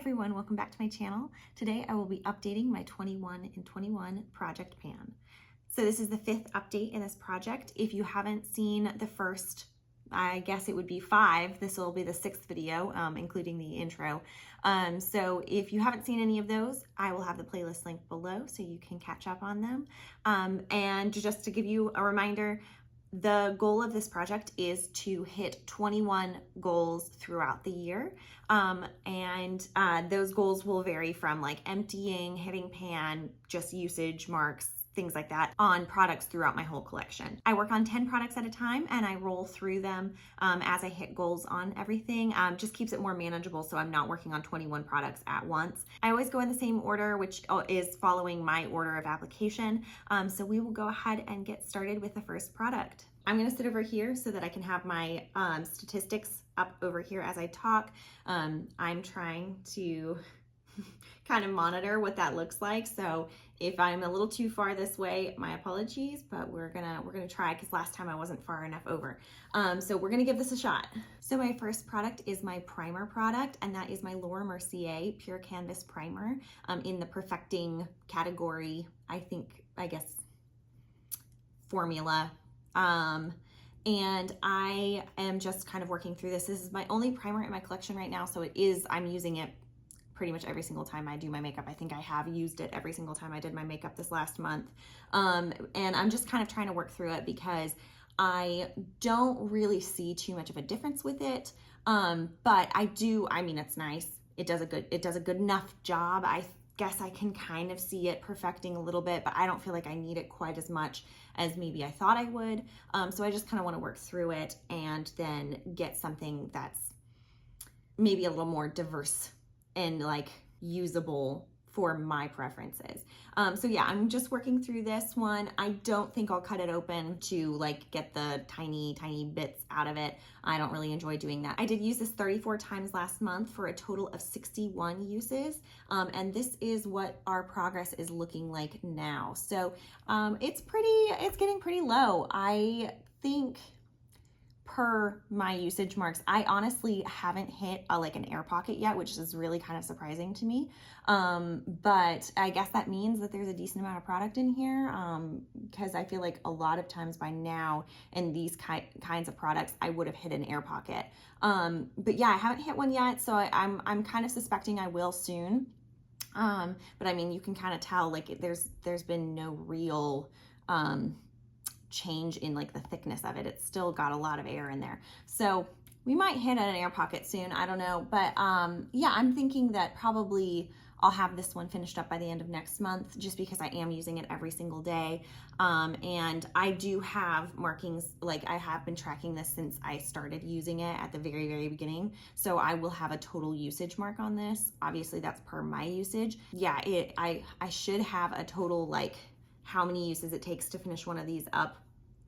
everyone, welcome back to my channel. Today I will be updating my 21 in 21 project pan. So this is the 5th update in this project. If you haven't seen the first, I guess it would be 5, this will be the 6th video, including the intro. So if you haven't seen any of those, I will have the playlist link below so you can catch up on them. And just to give you a reminder, the goal of this project is to hit 21 goals throughout the year. Those goals will vary from like emptying, hitting pan, just usage marks, things like that on products throughout my whole collection. I work on 10 products at a time and I roll through them as I hit goals on everything. Just keeps it more manageable so I'm not working on 21 products at once. I always go in the same order, which is following my order of application. So we will go ahead and get started with the first product. I'm gonna sit over here so that I can have my statistics up over here as I talk. I'm trying to kind of monitor what that looks like. So if I'm a little too far this way, my apologies, but we're gonna try because last time I wasn't far enough over. So we're gonna give this a shot. So my first product is my primer product, and that is my Mercier Pure Canvas Primer in the Perfecting category, I guess, formula. And I am just kind of working through this. This is my only primer in my collection right now, so I'm using it pretty much every single time I do my makeup. I think I have used it every single time I did my makeup this last month. And I'm just kind of trying to work through it because I don't really see too much of a difference with it. But I mean, it's nice. It does a good enough job. I guess I can kind of see it perfecting a little bit, but I don't feel like I need it quite as much as maybe I thought I would. So I just kind of want to work through it and then get something that's maybe a little more diverse and like usable for my preferences. So yeah, I'm just working through this one. I don't think I'll cut it open to like get the tiny bits out of it. I don't really enjoy doing that. I did use this 34 times last month for a total of 61 uses. And this is what our progress is looking like now. So it's getting pretty low. I think per my usage marks, I honestly haven't hit like an air pocket yet, which is really kind of surprising to me. But I guess that means that there's a decent amount of product in here, because I feel like a lot of times by now in these kinds of products, I would have hit an air pocket. But yeah, I haven't hit one yet, so I'm kind of suspecting I will soon. But I mean, you can kind of tell like there's been no real change in like the thickness of it. It's still got a lot of air in there. So we might hit an air pocket soon. I don't know. But yeah, I'm thinking that probably I'll have this one finished up by the end of next month just because I am using it every single day. And I do have markings, like I have been tracking this since I started using it at the very beginning. So I will have a total usage mark on this. Obviously that's per my usage. Yeah, I should have a total like how many uses it takes to finish one of these up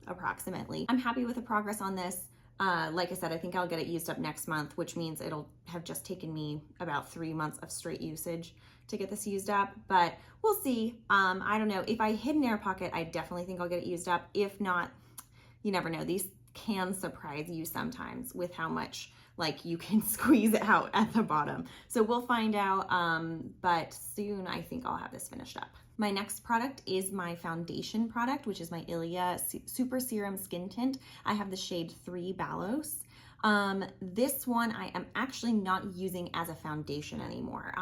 approximately. I'm happy with the progress on this. Like I said, I think I'll get it used up next month, which means it'll have just taken me about 3 months of straight usage to get this used up, but we'll see. I don't know. If I hit an air pocket, I definitely think I'll get it used up. If not, you never know. These can surprise you sometimes with how much like you can squeeze it out at the bottom. So we'll find out, but soon I think I'll have this finished up. My next product is my foundation product, which is my Ilia Super Serum Skin Tint. I have the shade 3 Balas. This one I am actually not using as a foundation anymore.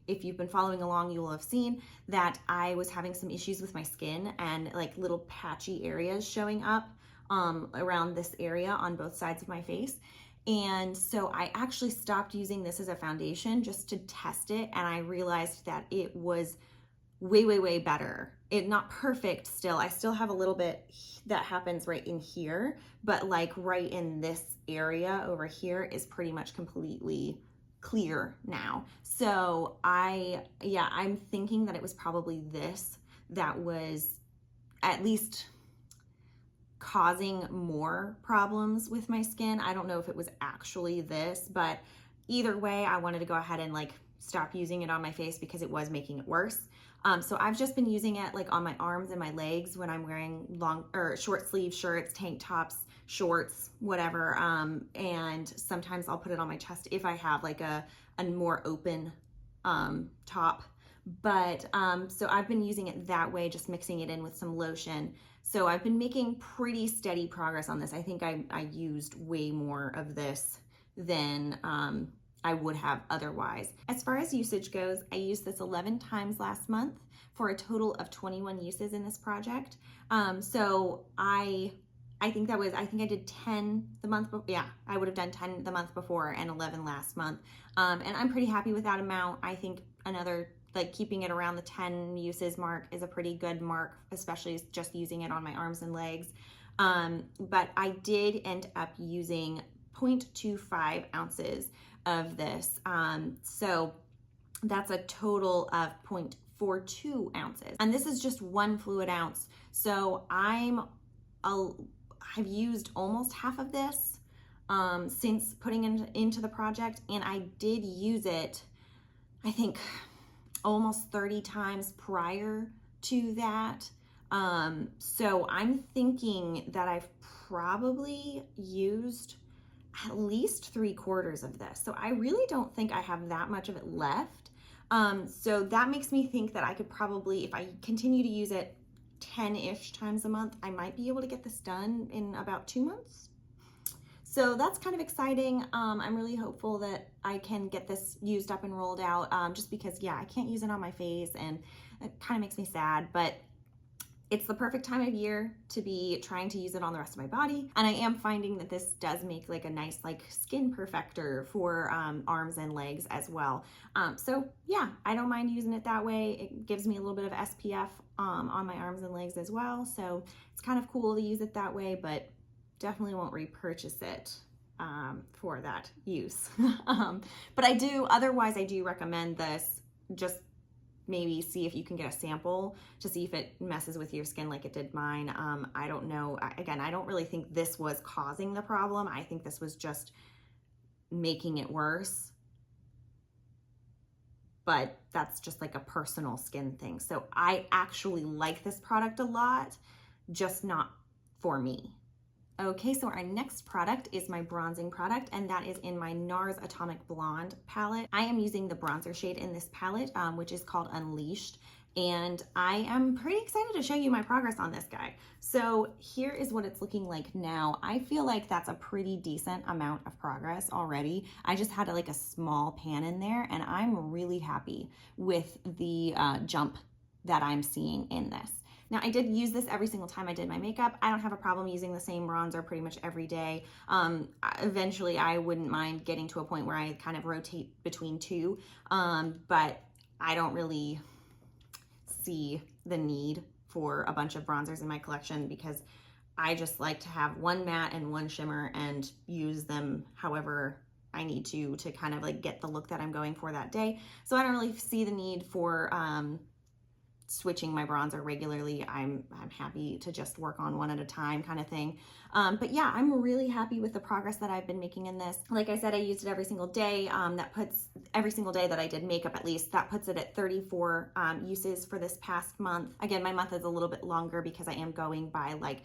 If you've been following along, you will have seen that I was having some issues with my skin and like little patchy areas showing up around this area on both sides of my face. And so I actually stopped using this as a foundation just to test it, and I realized that it was way better. It not perfect still. I still have a little bit that happens right in here, but like right in this area over here is pretty much completely clear now. So I'm thinking that it was probably this that was at least causing more problems with my skin. I don't know if it was actually this, but either way, I wanted to go ahead and like stop using it on my face because it was making it worse. So I've just been using it like on my arms and my legs when I'm wearing long or short sleeve shirts, tank tops, shorts, whatever. And sometimes I'll put it on my chest if I have like a more open top. But so I've been using it that way, just mixing it in with some lotion. So I've been making pretty steady progress on this. I think I used way more of this than I would have otherwise. As far as usage goes, I used this 11 times last month for a total of 21 uses in this project. So I think I did 10 the month before. Yeah, I would have done 10 the month before and 11 last month. And I'm pretty happy with that amount. I think like keeping it around the 10 uses mark is a pretty good mark, especially just using it on my arms and legs. But I did end up using 0.25 ounces of this. So that's a total of 0.42 ounces. And this is just one fluid ounce. So I've used almost half of this since putting it into the project. And I did use it, I think, almost 30 times prior to that. So I'm thinking that I've probably used at least 3/4 of this. So I really don't think I have that much of it left. So that makes me think that I could probably, if I continue to use it 10-ish times a month, I might be able to get this done in about 2 months. So that's kind of exciting. I'm really hopeful that I can get this used up and rolled out, just because, yeah, I can't use it on my face and it kind of makes me sad, but it's the perfect time of year to be trying to use it on the rest of my body. And I am finding that this does make like a nice like skin perfector for arms and legs as well. So yeah, I don't mind using it that way. It gives me a little bit of SPF on my arms and legs as well. So it's kind of cool to use it that way, but definitely won't repurchase it for that use. But otherwise I do recommend this. Just maybe see if you can get a sample to see if it messes with your skin like it did mine. I don't know. Again, I don't really think this was causing the problem. I think this was just making it worse. But that's just like a personal skin thing. So I actually like this product a lot, just not for me. Okay, so our next product is my bronzing product, and that is in my NARS Atomic Blonde palette. I am using the bronzer shade in this palette, which is called Unleashed, and I am pretty excited to show you my progress on this guy. So here is what it's looking like now. I feel like that's a pretty decent amount of progress already. I just had like a small pan in there, and I'm really happy with the jump that I'm seeing in this. Now, I did use this every single time I did my makeup. I don't have a problem using the same bronzer pretty much every day. Eventually, I wouldn't mind getting to a point where I kind of rotate between two, but I don't really see the need for a bunch of bronzers in my collection because I just like to have one matte and one shimmer and use them however I need to kind of like get the look that I'm going for that day. So I don't really see the need for switching my bronzer regularly. I'm happy to just work on one at a time kind of thing. But yeah, I'm really happy with the progress that I've been making in this. Like I said, I used it every single day. That puts every single day that I did makeup, at least, that puts it at 34 uses for this past month. Again, my month is a little bit longer because I am going by like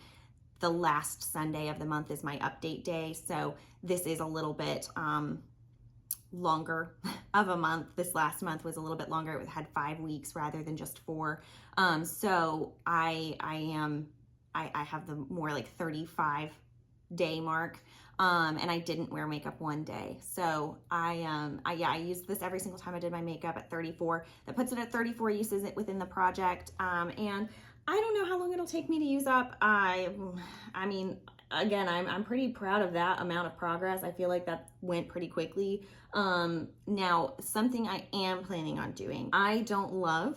the last Sunday of the month is my update day. So this is a little bit longer of a month. This last month was a little bit longer. It had 5 weeks rather than just 4. So I have the more like 35 day mark. And I didn't wear makeup one day. So I used this every single time I did my makeup at 34. That puts it at 34 uses within the project. And I don't know how long it'll take me to use up. I mean, again, I'm pretty proud of that amount of progress. I feel like that went pretty quickly. Now, something I am planning on doing, I don't love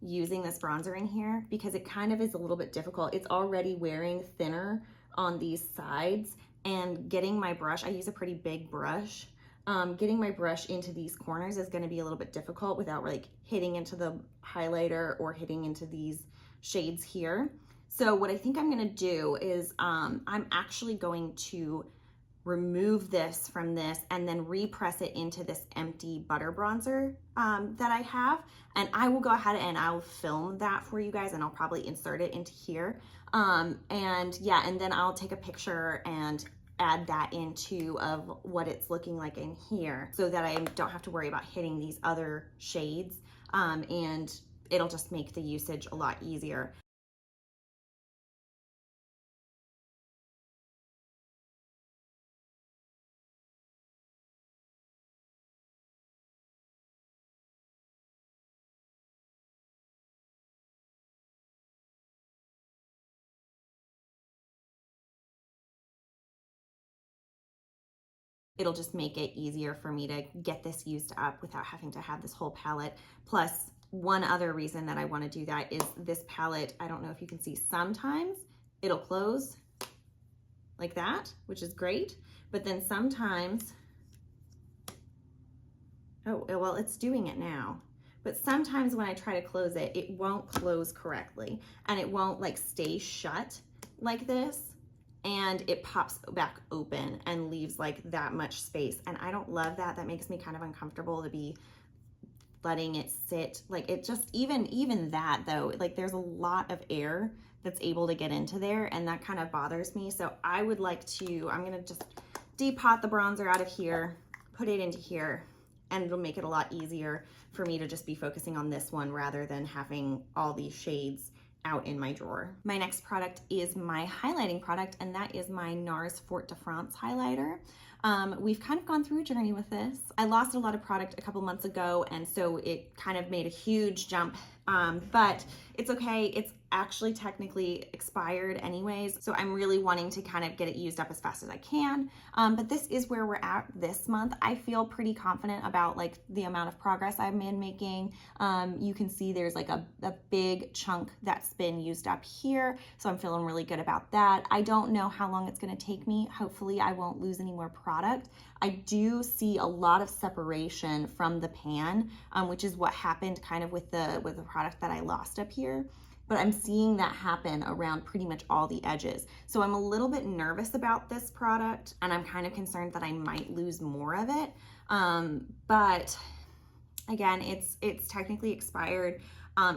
using this bronzer in here because it kind of is a little bit difficult. It's already wearing thinner on these sides, and getting my brush, I use a pretty big brush, getting my brush into these corners is going to be a little bit difficult without like hitting into the highlighter or hitting into these shades here. So what I think I'm going to do is I'm actually going to remove this from this and then repress it into this empty butter bronzer that I have. And I will go ahead and I'll film that for you guys, and I'll probably insert it into here. And yeah, and then I'll take a picture and add that into of what it's looking like in here, so that I don't have to worry about hitting these other shades, and it'll just make the usage a lot easier. It'll just make it easier for me to get this used up without having to have this whole palette. Plus, one other reason that I want to do that is this palette, I don't know if you can see, sometimes it'll close like that, which is great, but then sometimes, oh, well, it's doing it now. But sometimes when I try to close it, it won't close correctly, and it won't like stay shut like this, and it pops back open and leaves like that much space. And I don't love that. That makes me kind of uncomfortable to be letting it sit. Like it just, even that though, like there's a lot of air that's able to get into there, and that kind of bothers me. So I would like to, I'm gonna just depot the bronzer out of here, put it into here, and it'll make it a lot easier for me to just be focusing on this one rather than having all these shades out in my drawer. My next product is my highlighting product, and that is my NARS Fort de France highlighter. We've kind of gone through a journey with this. I lost a lot of product a couple months ago, and so it kind of made a huge jump, but it's okay. It's actually technically expired anyways, so I'm really wanting to kind of get it used up as fast as I can. But this is where we're at this month. I feel pretty confident about like the amount of progress I've been making. You can see there's like a big chunk that's been used up here, so I'm feeling really good about that. I don't know how long it's going to take me. Hopefully I won't lose any more product. I do see a lot of separation from the pan, which is what happened kind of with the product that I lost up here. But I'm seeing that happen around pretty much all the edges. So I'm a little bit nervous about this product, and I'm kind of concerned that I might lose more of it. But again, it's technically expired.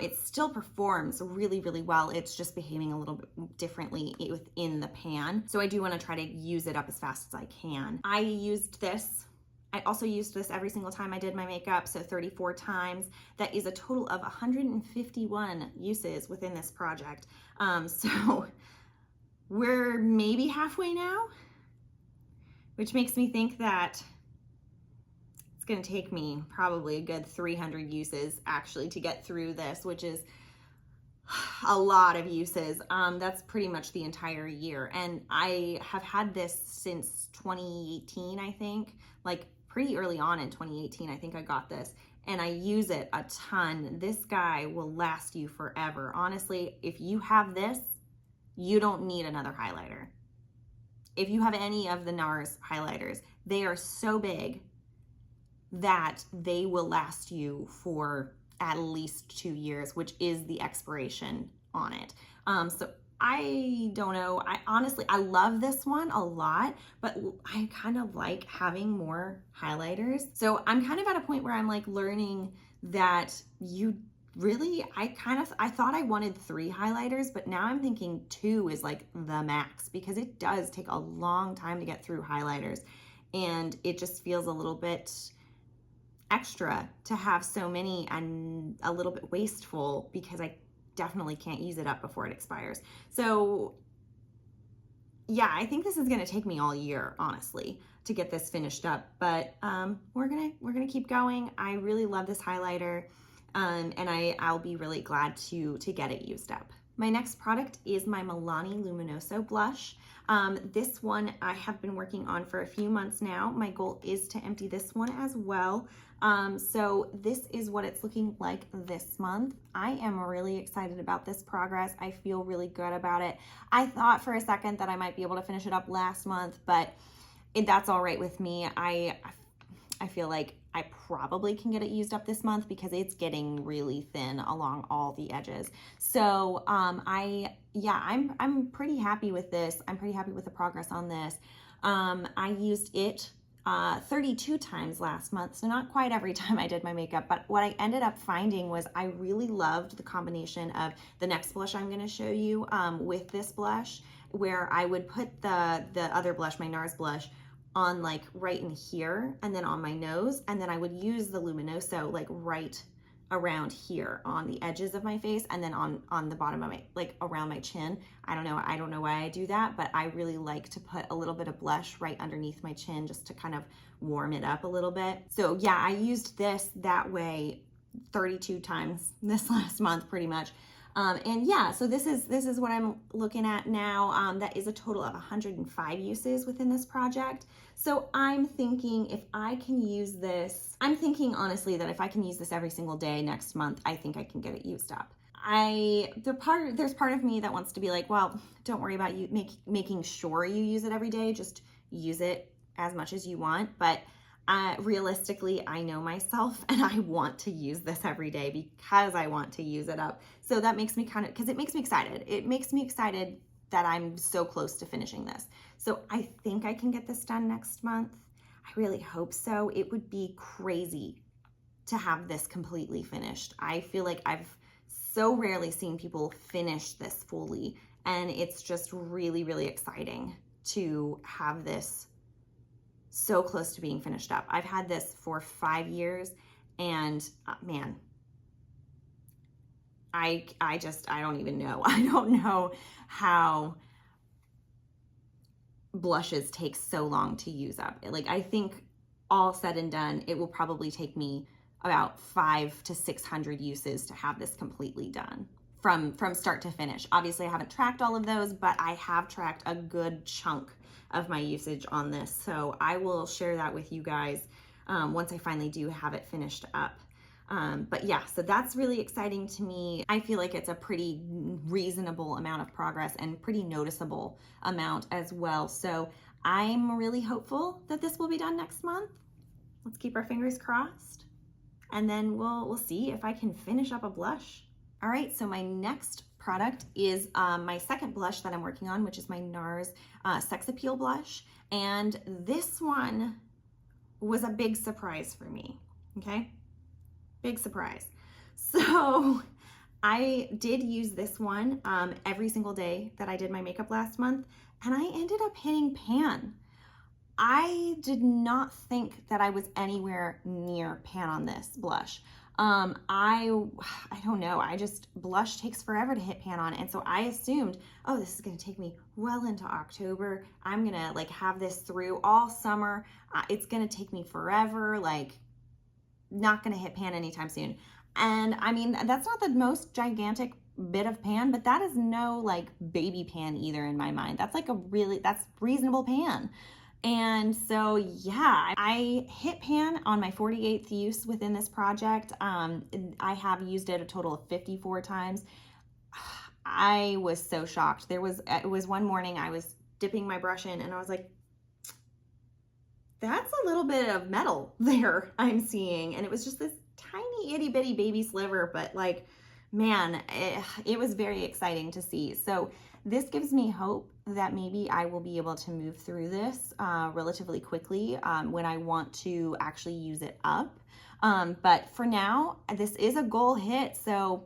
It still performs really, really well. It's just behaving a little bit differently within the pan. So I do want to try to use it up as fast as I can. I used this. I also used this every single time I did my makeup, so 34 times. That is a total of 151 uses within this project. So we're maybe halfway now, which makes me think that it's gonna take me probably a good 300 uses actually to get through this, which is a lot of uses. That's pretty much the entire year. And I have had this since 2018, I think, like pretty early on in 2018, I think I got this, and I use it a ton. This guy will last you forever. Honestly, if you have this, you don't need another highlighter. If you have any of the NARS highlighters, they are so big that they will last you for at least 2 years, which is the expiration on it. So I don't know. I love this one a lot, but I kind of like having more highlighters. So I'm kind of at a point where I'm like learning that you really, I thought I wanted 3 highlighters, but now I'm thinking 2 is like the max, because it does take a long time to get through highlighters, and it just feels a little bit extra to have so many and a little bit wasteful, because I definitely can't use it up before it expires. So yeah, I think this is going to take me all year, honestly, to get this finished up, but we're gonna keep going. I really love this highlighter, and I'll be really glad to get it used up. My next product is my Milani Luminoso blush. This one I have been working on for a few months now. My goal is to empty this one as well. So this is what it's looking like this month. I am really excited about this progress. I feel really good about it. I thought for a second that I might be able to finish it up last month, but that's all right with me. I feel like I probably can get it used up this month because it's getting really thin along all the edges. So I'm pretty happy with this. I'm pretty happy with the progress on this. I used it 32 times last month, so not quite every time I did my makeup, but what I ended up finding was I really loved the combination of the next blush I'm going to show you with this blush, where I would put the other blush, my NARS blush, on like right in here and then on my nose, and then I would use the Luminoso like right around here on the edges of my face, and then on the bottom of my, like around my chin. I don't know why I do that, but I really like to put a little bit of blush right underneath my chin just to kind of warm it up a little bit. So yeah, I used this that way 32 times this last month pretty much. And yeah, so this is what I'm looking at now. That is a total of 105 uses within this project. So I'm thinking if I can use this, I'm thinking honestly that if I can use this every single day next month, I think I can get it used up. There's part of me that wants to be like, well, don't worry about you making sure you use it every day. Just use it as much as you want. But realistically, I know myself and I want to use this every day because I want to use it up. So that makes me because it makes me excited. It makes me excited that I'm so close to finishing this. So I think I can get this done next month. I really hope so. It would be crazy to have this completely finished. I feel like I've so rarely seen people finish this fully, and it's just really, really exciting to have this so close to being finished up. I've had this for 5 years, and man, I don't even know. I don't know how blushes take so long to use up. Like, I think all said and done, it will probably take me about 500 to 600 uses to have this completely done from start to finish. Obviously, I haven't tracked all of those, but I have tracked a good chunk of my usage on this. So I will share that with you guys once I finally do have it finished up. But yeah, so that's really exciting to me. I feel like it's a pretty reasonable amount of progress and pretty noticeable amount as well. So I'm really hopeful that this will be done next month. Let's keep our fingers crossed, and then we'll see if I can finish up a blush. All right, so my next product is my second blush that I'm working on, which is my NARS Sex Appeal blush. And this one was a big surprise for me, okay? Big surprise. So I did use this one every single day that I did my makeup last month, and I ended up hitting pan. I did not think that I was anywhere near pan on this blush. I don't know, blush takes forever to hit pan on, and so I assumed, oh, this is gonna take me well into October. I'm gonna like have this through all summer. It's gonna take me forever, like not gonna hit pan anytime soon. And I mean, that's not the most gigantic bit of pan, but that is no like baby pan either in my mind. That's like that's reasonable pan. And so, yeah, I hit pan on my 48th use within this project. I have used it a total of 54 times. I was so shocked. It was one morning I was dipping my brush in and I was like, that's a little bit of metal there I'm seeing. And it was just this tiny itty bitty baby sliver, but like, man, it was very exciting to see. So this gives me hope that maybe I will be able to move through this relatively quickly when I want to actually use it up. But for now, this is a goal hit. So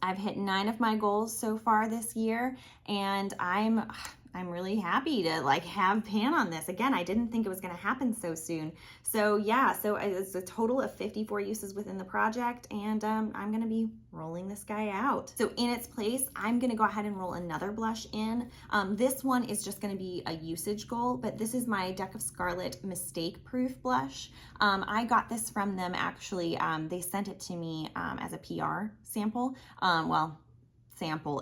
I've hit 9 of my goals so far this year, and I'm really happy to like have pan on this. Again, I didn't think it was going to happen so soon. So yeah, so it's a total of 54 uses within the project, and I'm going to be rolling this guy out. So in its place, I'm going to go ahead and roll another blush in. This one is just going to be a usage goal, but this is my Deck of Scarlet Mistake Proof blush. I got this from them actually. They sent it to me as a PR sample.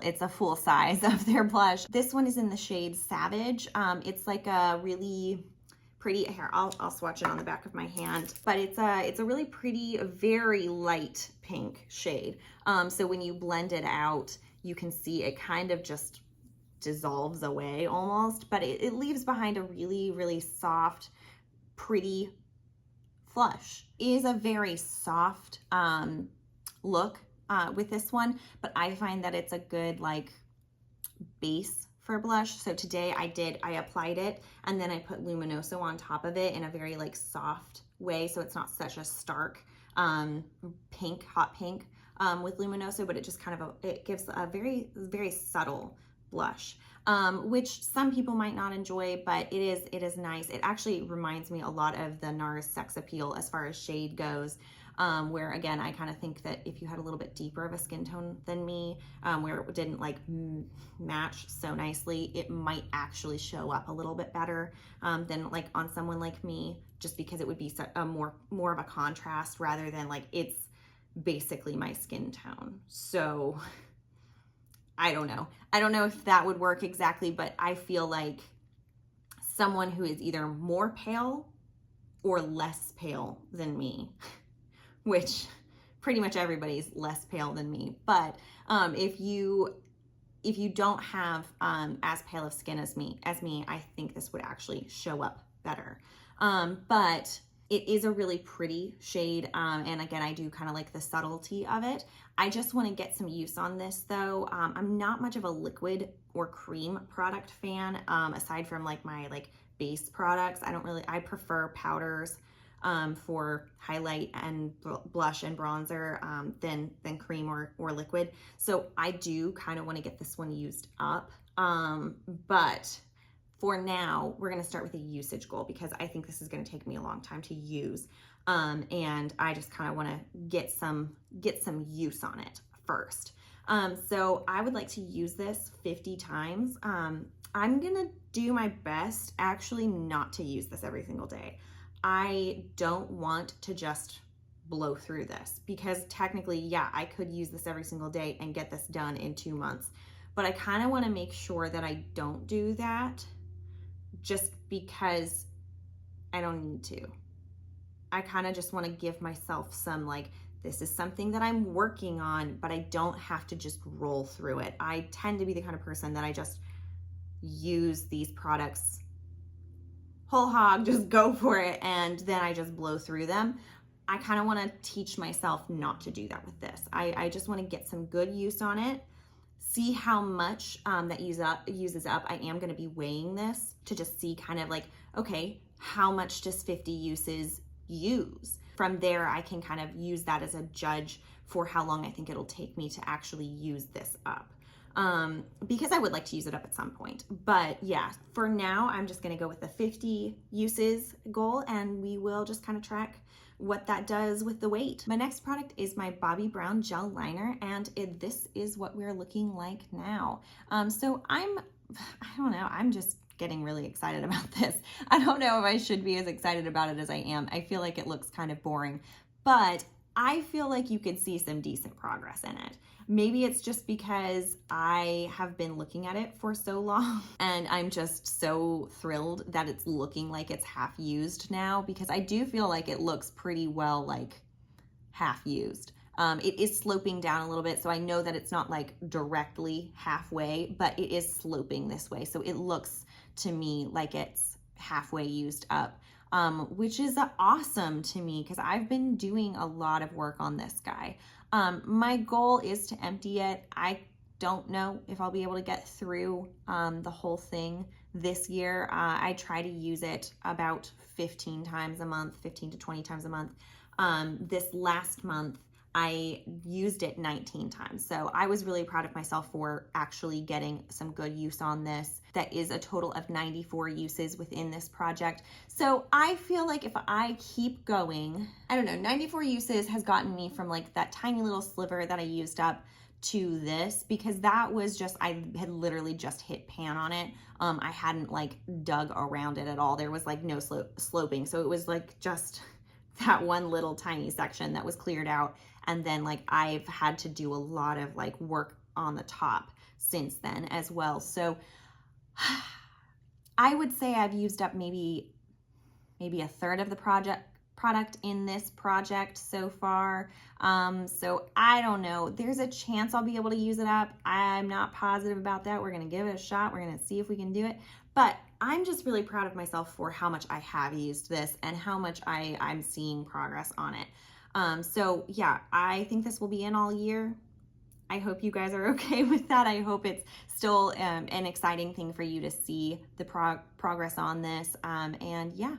It's a full size of their blush. This one is in the shade Savage. It's like a really pretty, here, I'll swatch it on the back of my hand, but it's a really pretty, very light pink shade. So when you blend it out, you can see it kind of just dissolves away almost, but it leaves behind a really, really soft, pretty flush. It is a very soft look with this one, but I find that it's a good like base for a blush. So today I applied it and then I put Luminoso on top of it in a very like soft way. So it's not such a stark pink, hot pink with Luminoso, but it just kind of, it gives a very, very subtle blush, which some people might not enjoy, but it is nice. It actually reminds me a lot of the NARS Sex Appeal as far as shade goes. Where again, I kind of think that if you had a little bit deeper of a skin tone than me, where it didn't like match so nicely, it might actually show up a little bit better than like on someone like me, just because it would be a more of a contrast rather than like it's basically my skin tone. So I don't know. I don't know if that would work exactly, but I feel like someone who is either more pale or less pale than me, which pretty much everybody's less pale than me. But if you don't have as pale of skin as me, I think this would actually show up better. But it is a really pretty shade. And again, I do kind of like the subtlety of it. I just want to get some use on this though. I'm not much of a liquid or cream product fan, aside from like my like base products. I prefer powders for highlight and blush and bronzer than cream or liquid. So I do kind of want to get this one used up. But for now, we're going to start with a usage goal because I think this is going to take me a long time to use. And I just kind of want to get some use on it first. So I would like to use this 50 times. I'm going to do my best actually not to use this every single day. I don't want to just blow through this because technically, yeah, I could use this every single day and get this done in 2 months. But I kind of want to make sure that I don't do that just because I don't need to. I kind of just want to give myself some like, this is something that I'm working on, but I don't have to just roll through it. I tend to be the kind of person that I just use these products whole hog, just go for it, and then I just blow through them. I kind of want to teach myself not to do that with this. I just want to get some good use on it, see how much that uses up. I am going to be weighing this to just see kind of like, okay, how much does 50 uses use? From there, I can kind of use that as a judge for how long I think it'll take me to actually use this up. Because I would like to use it up at some point. But yeah, for now, I'm just going to go with the 50 uses goal, and we will just kind of track what that does with the weight. My next product is my Bobbi Brown Gel Liner, and this is what we're looking like now. So I don't know, I'm just getting really excited about this. I don't know if I should be as excited about it as I am. I feel like it looks kind of boring, but I feel like you could see some decent progress in it. Maybe it's just because I have been looking at it for so long and I'm just so thrilled that it's looking like it's half used now, because I do feel like it looks pretty well like half used. It is sloping down a little bit, so I know that it's not like directly halfway, but it is sloping this way. So it looks to me like it's halfway used up, which is awesome to me because I've been doing a lot of work on this guy. My goal is to empty it. I don't know if I'll be able to get through the whole thing this year. I try to use it about 15 times a month, 15 to 20 times a month. This last month, I used it 19 times. So I was really proud of myself for actually getting some good use on this. That is a total of 94 uses within this project. So I feel like if I keep going, I don't know, 94 uses has gotten me from like that tiny little sliver that I used up to this, because that was just, I had literally just hit pan on it. I hadn't like dug around it at all. There was like no sloping. So it was like just that one little tiny section that was cleared out. And then like I've had to do a lot of like work on the top since then as well. So I would say I've used up maybe a third of the product in this project so far. So I don't know. There's a chance I'll be able to use it up. I'm not positive about that. We're going to give it a shot. We're going to see if we can do it. But I'm just really proud of myself for how much I have used this and how much I'm seeing progress on it. So yeah, I think this will be in all year. I hope you guys are okay with that. I hope it's still an exciting thing for you to see the progress on this. And yeah,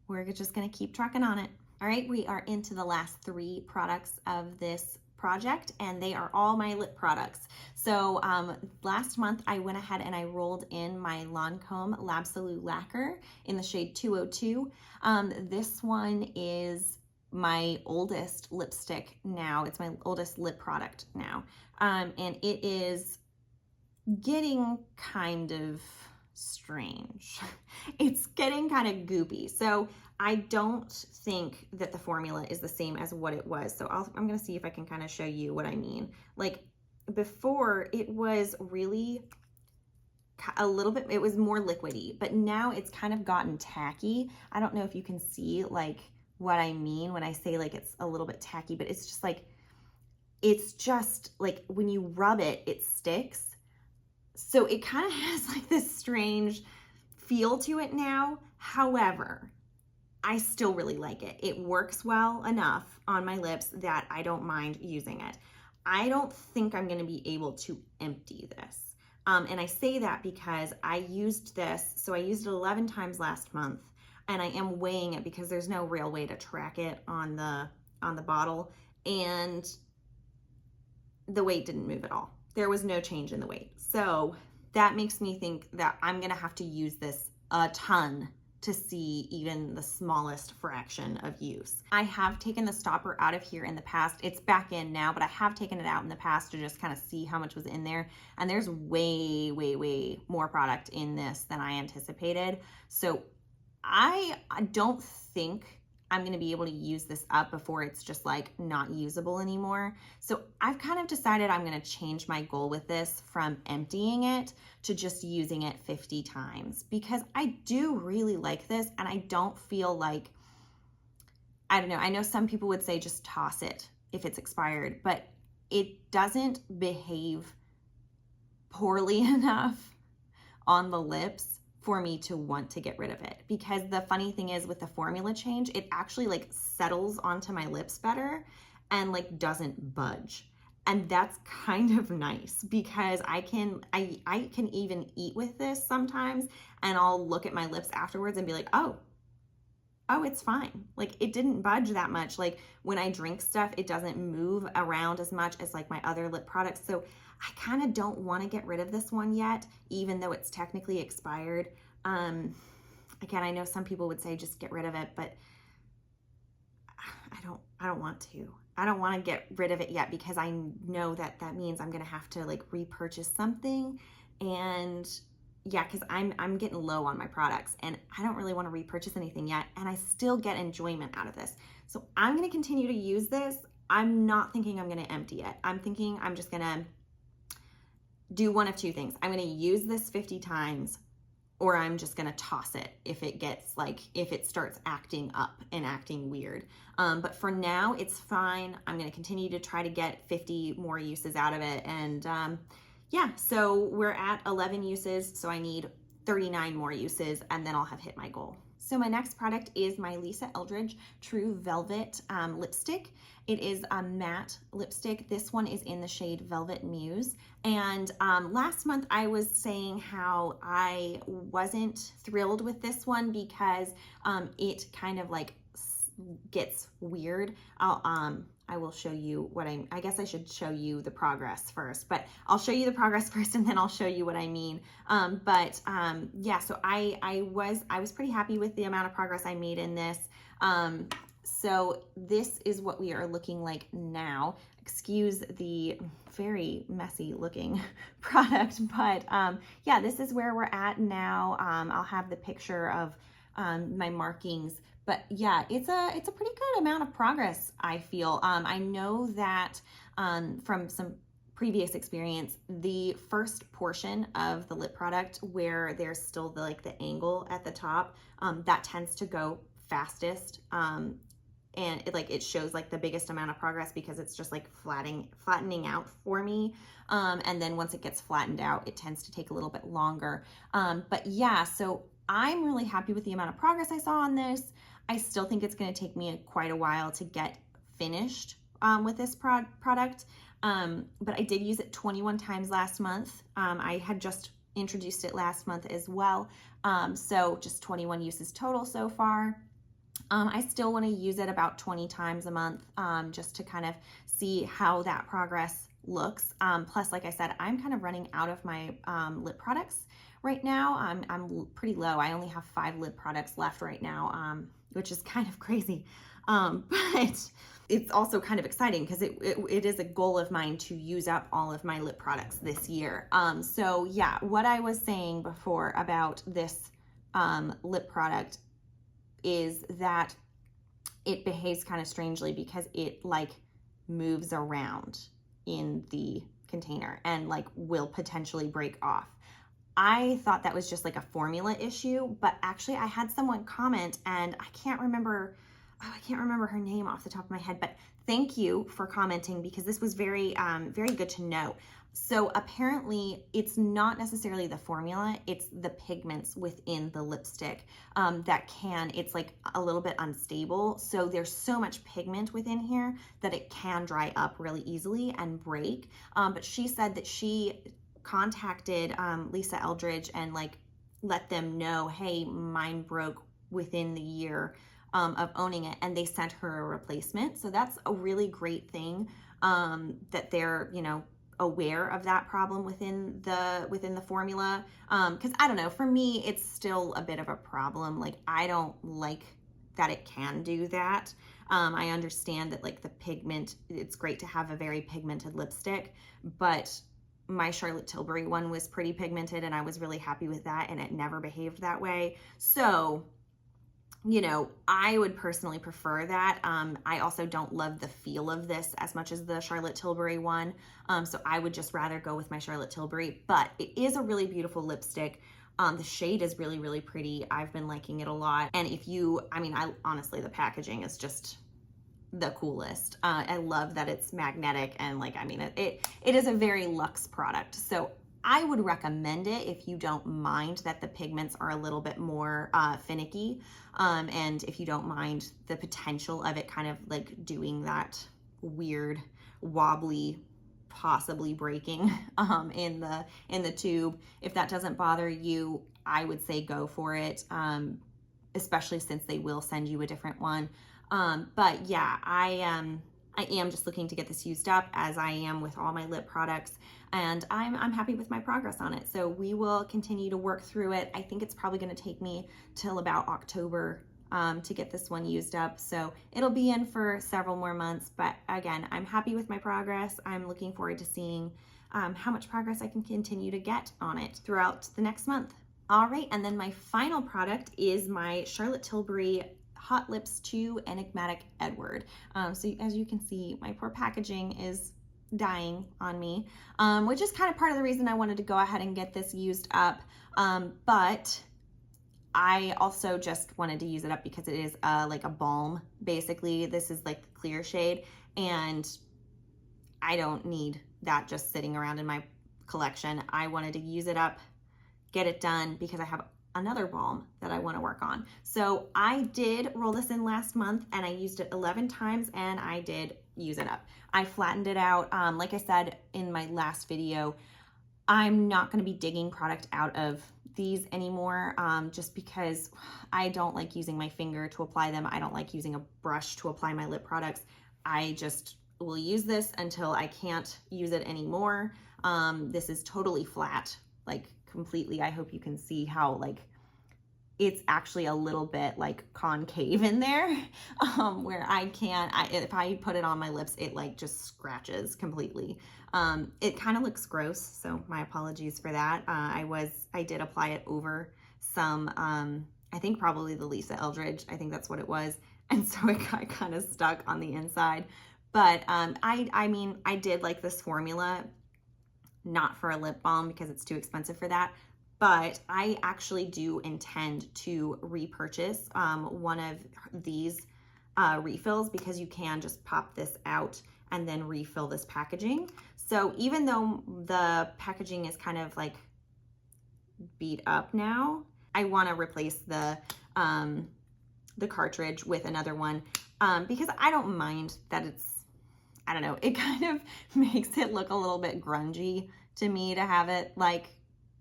we're just gonna keep trucking on it. All right, we are into the last 3 products of this project, and they are all my lip products. So last month I went ahead and I rolled in my Lancome L'Absolu Lacquer in the shade 202. This one is my oldest lipstick now. It's my oldest lip product now. And it is getting kind of strange. It's getting kind of goopy. So I don't think that the formula is the same as what it was. So I'm going to see if I can kind of show you what I mean. Like before it was really a little bit, it was more liquidy, but now it's kind of gotten tacky. I don't know if you can see like what I mean when I say like it's a little bit tacky, but it's just like when you rub it, it sticks. So it kind of has like this strange feel to it now. However, I still really like it. It works well enough on my lips that I don't mind using it. I don't think I'm gonna be able to empty this. And I say that because I used this, so I used it 11 times last month, and I am weighing it because there's no real way to track it on the bottle, and the weight didn't move at all. There was no change in the weight. So that makes me think that I'm gonna have to use this a ton to see even the smallest fraction of use. I have taken the stopper out of here in the past. It's back in now, but I have taken it out in the past to just kind of see how much was in there. And there's way, way, way more product in this than I anticipated. So I don't think I'm going to be able to use this up before it's just like not usable anymore. So I've kind of decided I'm going to change my goal with this from emptying it to just using it 50 times, because I do really like this, and I don't feel like, I don't know, I know some people would say just toss it if it's expired, but it doesn't behave poorly enough on the lips for me to want to get rid of it. Because the funny thing is, with the formula change, it actually like settles onto my lips better and like doesn't budge. And that's kind of nice, because I can even eat with this sometimes, and I'll look at my lips afterwards and be like, oh, it's fine. Like it didn't budge that much. Like when I drink stuff, it doesn't move around as much as like my other lip products. So I kind of don't want to get rid of this one yet, even though it's technically expired. Again, I know some people would say just get rid of it, but I don't want to. I don't want to get rid of it yet, because I know that means I'm going to have to like repurchase something. And yeah, because I'm getting low on my products, and I don't really want to repurchase anything yet, and I still get enjoyment out of this. So I'm going to continue to use this. I'm not thinking I'm going to empty it. I'm thinking I'm just going to do one of 2 things. I'm going to use this 50 times, or I'm just going to toss it if it starts acting up and acting weird. But for now, it's fine. I'm going to continue to try to get 50 more uses out of it. And yeah, so we're at 11 uses, so I need 39 more uses, and then I'll have hit my goal. So my next product is my Lisa Eldridge True Velvet lipstick. It is a matte lipstick. This one is in the shade Velvet Muse. And last month I was saying how I wasn't thrilled with this one because it kind of like gets weird. I will show you what I guess I should show you the progress first, but I'll show you the progress first, and then I'll show you what I mean. Yeah, so I was pretty happy with the amount of progress I made in this. So this is what we are looking like now. Excuse the very messy looking product, but yeah, this is where we're at now. I'll have the picture of my markings. But yeah, it's a pretty good amount of progress, I feel. I know that from some previous experience, the first portion of the lip product where there's still the angle at the top, that tends to go fastest. And it shows like the biggest amount of progress because it's just like flattening out for me. And then once it gets flattened out, it tends to take a little bit longer. But yeah, so I'm really happy with the amount of progress I saw on this. I still think it's going to take me quite a while to get finished with this product, but I did use it 21 times last month. I had just introduced it last month as well, so just 21 uses total so far. I still want to use it about 20 times a month, just to kind of see how that progress looks. Plus, like I said, I'm kind of running out of my lip products right now. I'm pretty low. I only have 5 lip products left right now, which is kind of crazy. But it's also kind of exciting because it is a goal of mine to use up all of my lip products this year. So yeah, what I was saying before about this lip product is that it behaves kind of strangely because it like moves around in the container and like will potentially break off. I thought that was just like a formula issue, but actually I had someone comment, and I can't remember her name off the top of my head, but thank you for commenting because this was very, very good to know. So apparently it's not necessarily the formula, it's the pigments within the lipstick it's like a little bit unstable. So there's so much pigment within here that it can dry up really easily and break. But she said that she contacted Lisa Eldridge and like let them know, hey, mine broke within the year of owning it, and they sent her a replacement. So that's a really great thing, that they're, you know, aware of that problem within the formula. Because I don't know, for me it's still a bit of a problem. Like, I don't like that it can do that. I understand that like the pigment, it's great to have a very pigmented lipstick, but my Charlotte Tilbury one was pretty pigmented and I was really happy with that, and it never behaved that way. So, you know, I would personally prefer that. I also don't love the feel of this as much as the Charlotte Tilbury one. So I would just rather go with my Charlotte Tilbury, but it is a really beautiful lipstick. The shade is really, really pretty. I've been liking it a lot. And honestly, the packaging is just the coolest. I love that it's magnetic, and like, it is a very luxe product. So I would recommend it if you don't mind that the pigments are a little bit more finicky, and if you don't mind the potential of it kind of like doing that weird wobbly, possibly breaking in the tube. If that doesn't bother you, I would say go for it, especially since they will send you a different one. But yeah, I am just looking to get this used up, as I am with all my lip products, and I'm happy with my progress on it. So we will continue to work through it. I think it's probably going to take me till about October to get this one used up. So it'll be in for several more months, but again, I'm happy with my progress. I'm looking forward to seeing how much progress I can continue to get on it throughout the next month. All right, and then my final product is my Charlotte Tilbury Hot Lips 2 Enigmatic Edward. So as you can see, my poor packaging is dying on me, which is kind of part of the reason I wanted to go ahead and get this used up. But I also just wanted to use it up because it is like a balm, basically. This is like the clear shade, and I don't need that just sitting around in my collection. I wanted to use it up, get it done, because I have another balm that I want to work on. So I did roll this in last month, and I used it 11 times, and I did use it up. I flattened it out. Like I said in my last video, I'm not going to be digging product out of these anymore, just because I don't like using my finger to apply them. I don't like using a brush to apply my lip products. I just will use this until I can't use it anymore. This is totally flat, like completely. I hope you can see how like it's actually a little bit like concave in there, where if I put it on my lips, it like just scratches completely. It kind of looks gross, so my apologies for that. I did apply it over some, I think probably the Lisa Eldridge, I think that's what it was, and so it got kind of stuck on the inside. But I did like this formula, not for a lip balm because it's too expensive for that, but I actually do intend to repurchase one of these refills, because you can just pop this out and then refill this packaging. So even though the packaging is kind of like beat up now, I want to replace the cartridge with another one, because I don't mind that I don't know, it kind of makes it look a little bit grungy to me to have it like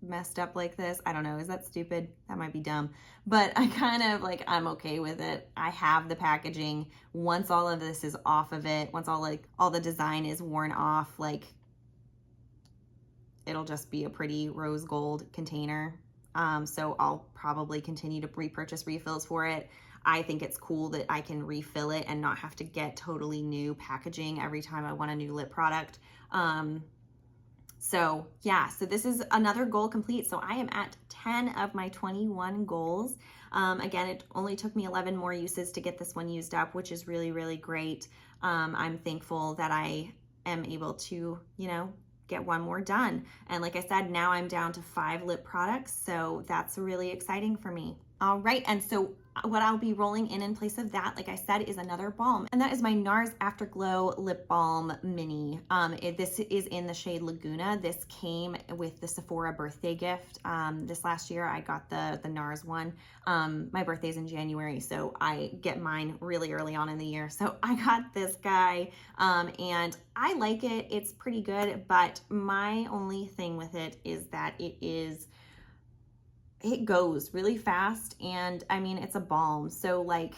messed up like this. I don't know, is that stupid? That might be dumb, but I kind of like, I'm okay with it. I have the packaging. Once all of this is off of it, once all the design is worn off, like it'll just be a pretty rose gold container. So I'll probably continue to repurchase refills for it. I think it's cool that I can refill it and not have to get totally new packaging every time I want a new lip product. So yeah, so this is another goal complete. So I am at 10 of my 21 goals. Again, it only took me 11 more uses to get this one used up, which is really, really great. I'm thankful that I am able to, you know, get one more done. And like I said, now I'm down to 5 lip products. So that's really exciting for me. All right, and so what I'll be rolling in place of that, like I said, is another balm, and that is my NARS Afterglow Lip Balm Mini. This is in the shade Laguna. This came with the Sephora birthday gift. This last year I got the NARS one. My birthday's in January, so I get mine really early on in the year. So I got this guy, and I like it. It's pretty good, but my only thing with it is that it goes really fast, and I mean, it's a balm, so like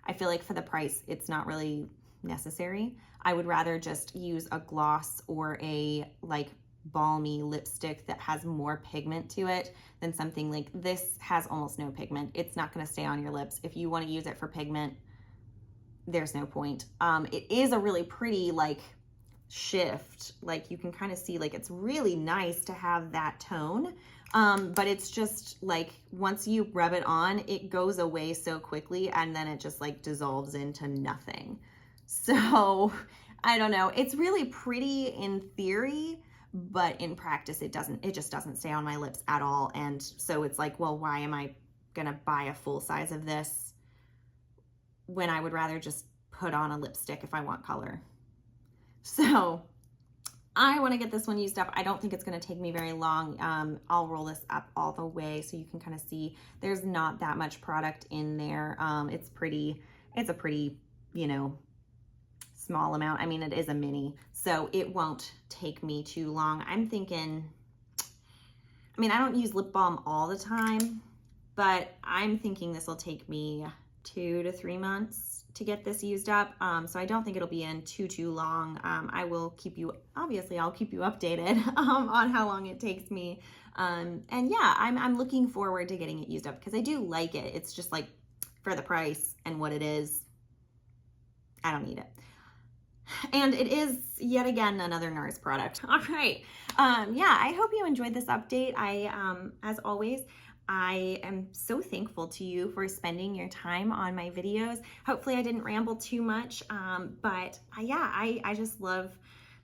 I feel like for the price it's not really necessary. I would rather just use a gloss or a like balmy lipstick that has more pigment to it than something like this. Has almost no pigment. It's not going to stay on your lips. If you want to use it for pigment, there's no point. It is a really pretty like shift, like you can kind of see like it's really nice to have that tone. But it's just like once you rub it on, it goes away so quickly, and then it just like dissolves into nothing. So I don't know, it's really pretty in theory, but in practice it just doesn't stay on my lips at all. And so it's like, well, why am I gonna buy a full size of this when I would rather just put on a lipstick if I want color? So I want to get this one used up. I don't think it's going to take me very long. I'll roll this up all the way so you can kind of see there's not that much product in there. It's a pretty, you know, small amount. I mean, it is a mini, so it won't take me too long. I'm thinking, I mean, I don't use lip balm all the time, but I'm thinking this will take me 2 to 3 months to get this used up. So I don't think it'll be in too long. I will keep you, obviously I'll keep you updated on how long it takes me. And yeah, I'm looking forward to getting it used up because I do like it. It's just like for the price and what it is, I don't need it. And it is yet again another NARS product. All right. Yeah, I hope you enjoyed this update. As always, I am so thankful to you for spending your time on my videos. Hopefully I didn't ramble too much, but yeah, I just love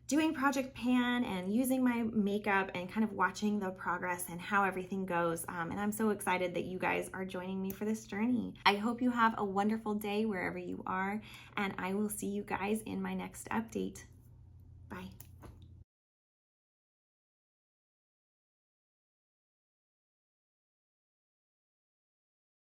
doing Project Pan and using my makeup and kind of watching the progress and how everything goes. And I'm so excited that you guys are joining me for this journey. I hope you have a wonderful day wherever you are, and I will see you guys in my next update. Bye.